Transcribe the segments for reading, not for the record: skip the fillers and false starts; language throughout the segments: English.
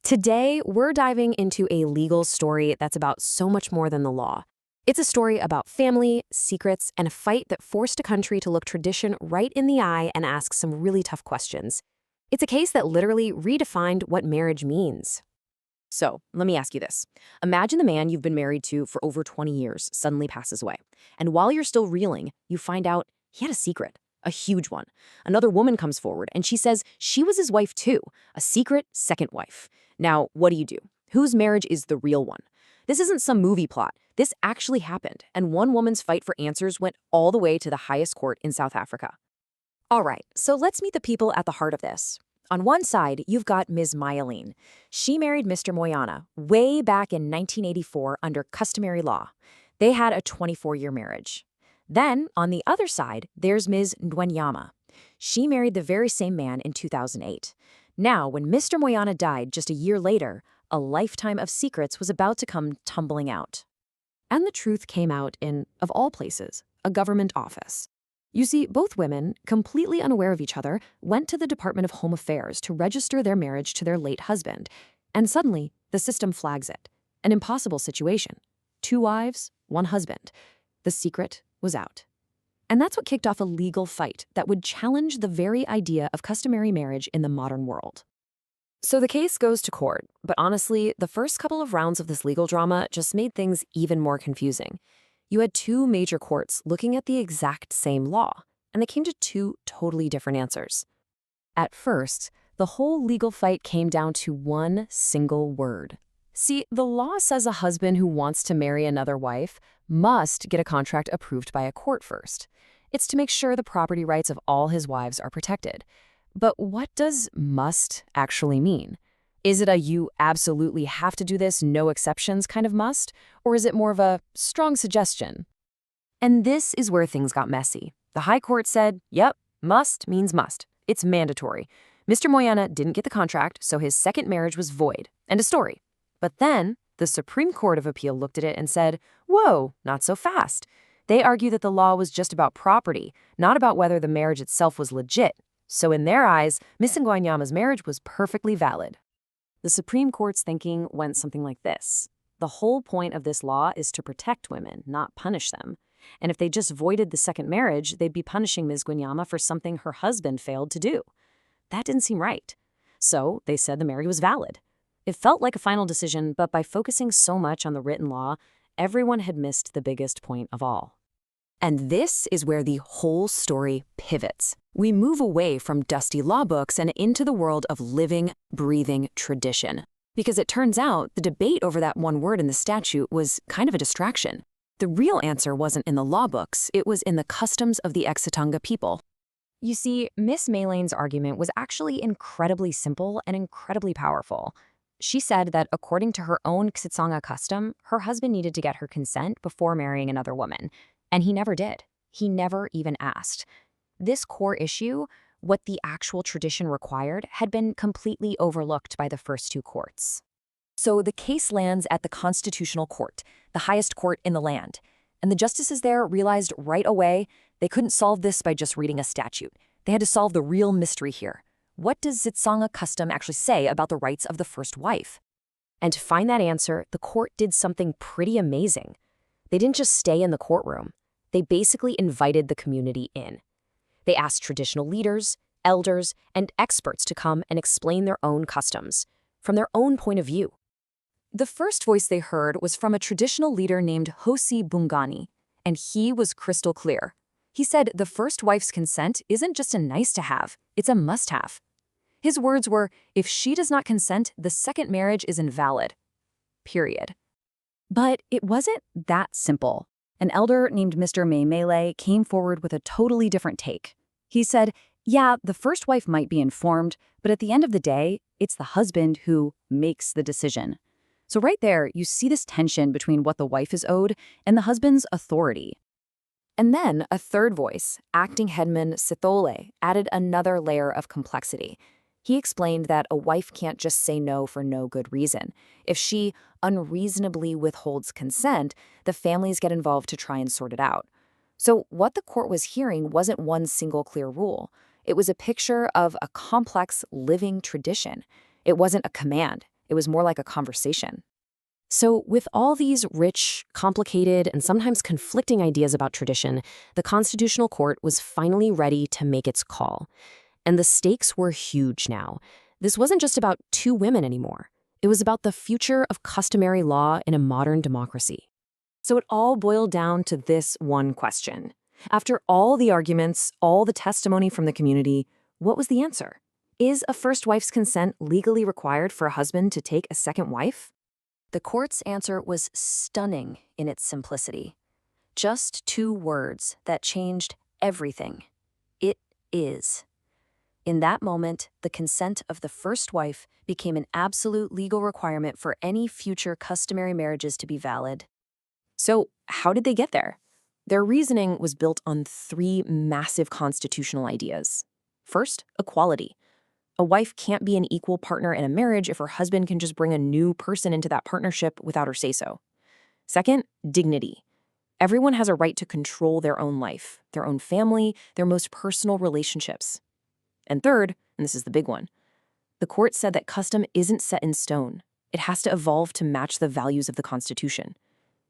Today, we're diving into a legal story that's about so much more than the law. It's a story about family, secrets, and a fight that forced a country to look tradition right in the eye and ask some really tough questions. It's a case that literally redefined what marriage means. So, let me ask you this. Imagine the man you've been married to for over 20 years suddenly passes away. And while you're still reeling, you find out he had a secret, a huge one. Another woman comes forward and she says she was his wife too, a secret second wife. Now, what do? Whose marriage is the real one? This isn't some movie plot. This actually happened, and one woman's fight for answers went all the way to the highest court in South Africa. All right, so let's meet the people at the heart of this. On one side, you've got Ms. Mayelane. She married Mr. Ngwenyama way back in 1984 under customary law. They had a 24-year marriage. Then, on the other side, there's Ms. Ngwenyama. She married the very same man in 2008. Now, when Mr. Ngwenyama died just a year later, a lifetime of secrets was about to come tumbling out. And the truth came out in, of all places, a government office. You see, both women, completely unaware of each other, went to the Department of Home Affairs to register their marriage to their late husband. And suddenly, the system flags it. An impossible situation. 2 wives, 1 husband. The secret was out. And that's what kicked off a legal fight that would challenge the very idea of customary marriage in the modern world. So the case goes to court, but honestly, the first couple of rounds of this legal drama just made things even more confusing. You had 2 major courts looking at the exact same law, and they came to 2 totally different answers. At first, the whole legal fight came down to one single word. See, the law says a husband who wants to marry another wife must get a contract approved by a court first. It's to make sure the property rights of all his wives are protected. But what does must actually mean? Is it a you absolutely have to do this, no exceptions kind of must? Or is it more of a strong suggestion? And this is where things got messy. The High Court said, yep, must means must. It's mandatory. Mr. Ngwenyama didn't get the contract, so his second marriage was void. End of story. But then the Supreme Court of Appeal looked at it and said, whoa, not so fast. They argue that the law was just about property, not about whether the marriage itself was legit. So in their eyes, Ms. Ngwenyama's marriage was perfectly valid. The Supreme Court's thinking went something like this. The whole point of this law is to protect women, not punish them. And if they just voided the second marriage, they'd be punishing Ms. Ngwenyama for something her husband failed to do. That didn't seem right. So they said the marriage was valid. It felt like a final decision, but by focusing so much on the written law, everyone had missed the biggest point of all. And this is where the whole story pivots. We move away from dusty law books and into the world of living, breathing tradition. Because it turns out the debate over that one word in the statute was kind of a distraction. The real answer wasn't in the law books, it was in the customs of the Xitsonga people. You see, Miss Maylane's argument was actually incredibly simple and incredibly powerful. She said that according to her own Xitsonga custom, her husband needed to get her consent before marrying another woman. And he never did. He never even asked. This core issue, what the actual tradition required, had been completely overlooked by the first 2 courts. So the case lands at the Constitutional Court, the highest court in the land. And the justices there realized right away they couldn't solve this by just reading a statute. They had to solve the real mystery here. What does Xitsonga custom actually say about the rights of the first wife? And to find that answer, the court did something pretty amazing. They didn't just stay in the courtroom. They basically invited the community in. They asked traditional leaders, elders, and experts to come and explain their own customs, from their own point of view. The first voice they heard was from a traditional leader named Hosi Bungani, and he was crystal clear. He said the first wife's consent isn't just a nice-to-have, it's a must-have. His words were, if she does not consent, the second marriage is invalid. Period. But it wasn't that simple. An elder named Mr. Mayelane came forward with a totally different take. He said, yeah, the first wife might be informed, but at the end of the day, it's the husband who makes the decision. So right there, you see this tension between what the wife is owed and the husband's authority. And then a third voice, acting headman Sithole, added another layer of complexity. He explained that a wife can't just say no for no good reason. If she unreasonably withholds consent, the families get involved to try and sort it out. So what the court was hearing wasn't one single clear rule. It was a picture of a complex living tradition. It wasn't a command. It was more like a conversation. So, with all these rich, complicated, and sometimes conflicting ideas about tradition, the Constitutional Court was finally ready to make its call. And the stakes were huge now. This wasn't just about two women anymore. It was about the future of customary law in a modern democracy. So it all boiled down to this one question. After all the arguments, all the testimony from the community, what was the answer? Is a first wife's consent legally required for a husband to take a second wife? The court's answer was stunning in its simplicity. Just two words that changed everything. It is. In that moment, the consent of the first wife became an absolute legal requirement for any future customary marriages to be valid. So, how did they get there? Their reasoning was built on three massive constitutional ideas. First, equality. A wife can't be an equal partner in a marriage if her husband can just bring a new person into that partnership without her say-so. Second, dignity. Everyone has a right to control their own life, their own family, their most personal relationships. And third, and this is the big one, the court said that custom isn't set in stone. It has to evolve to match the values of the Constitution.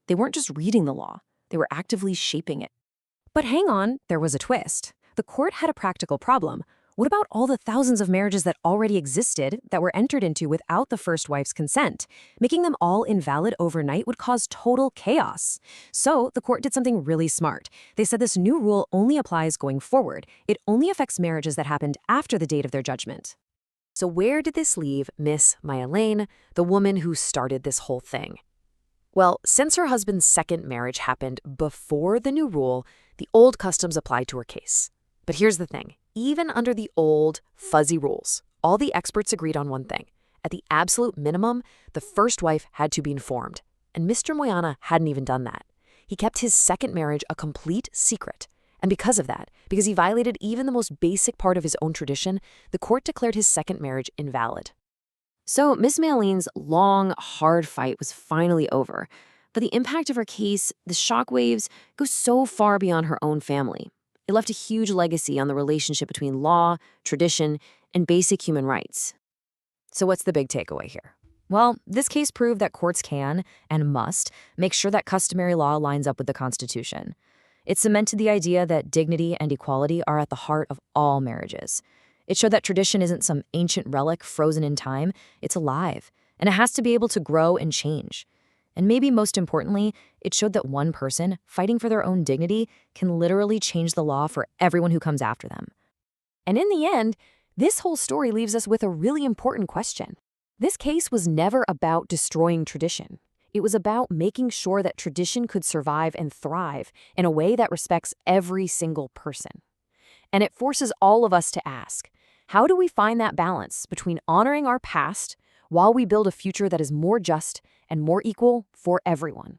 They weren't just reading the law, they were actively shaping it. But hang on, there was a twist. The court had a practical problem. What about all the thousands of marriages that already existed that were entered into without the first wife's consent? Making them all invalid overnight would cause total chaos. So the court did something really smart. They said this new rule only applies going forward. It only affects marriages that happened after the date of their judgment. So where did this leave Miss Mayelane, the woman who started this whole thing? Well, since her husband's second marriage happened before the new rule, the old customs applied to her case. But here's the thing. Even under the old, fuzzy rules, all the experts agreed on one thing. At the absolute minimum, the first wife had to be informed. And Mr. Ngwenyama hadn't even done that. He kept his second marriage a complete secret. And because of that, because he violated even the most basic part of his own tradition, the court declared his second marriage invalid. So Miss Mayelane's long, hard fight was finally over. But the impact of her case, the shockwaves, go so far beyond her own family. It left a huge legacy on the relationship between law, tradition, and basic human rights. So what's the big takeaway here? Well, this case proved that courts can, and must, make sure that customary law lines up with the Constitution. It cemented the idea that dignity and equality are at the heart of all marriages. It showed that tradition isn't some ancient relic frozen in time, it's alive, and it has to be able to grow and change. And maybe most importantly, it showed that one person fighting for their own dignity can literally change the law for everyone who comes after them. And in the end, this whole story leaves us with a really important question. This case was never about destroying tradition. It was about making sure that tradition could survive and thrive in a way that respects every single person. And it forces all of us to ask, how do we find that balance between honoring our past while we build a future that is more just and more equal for everyone?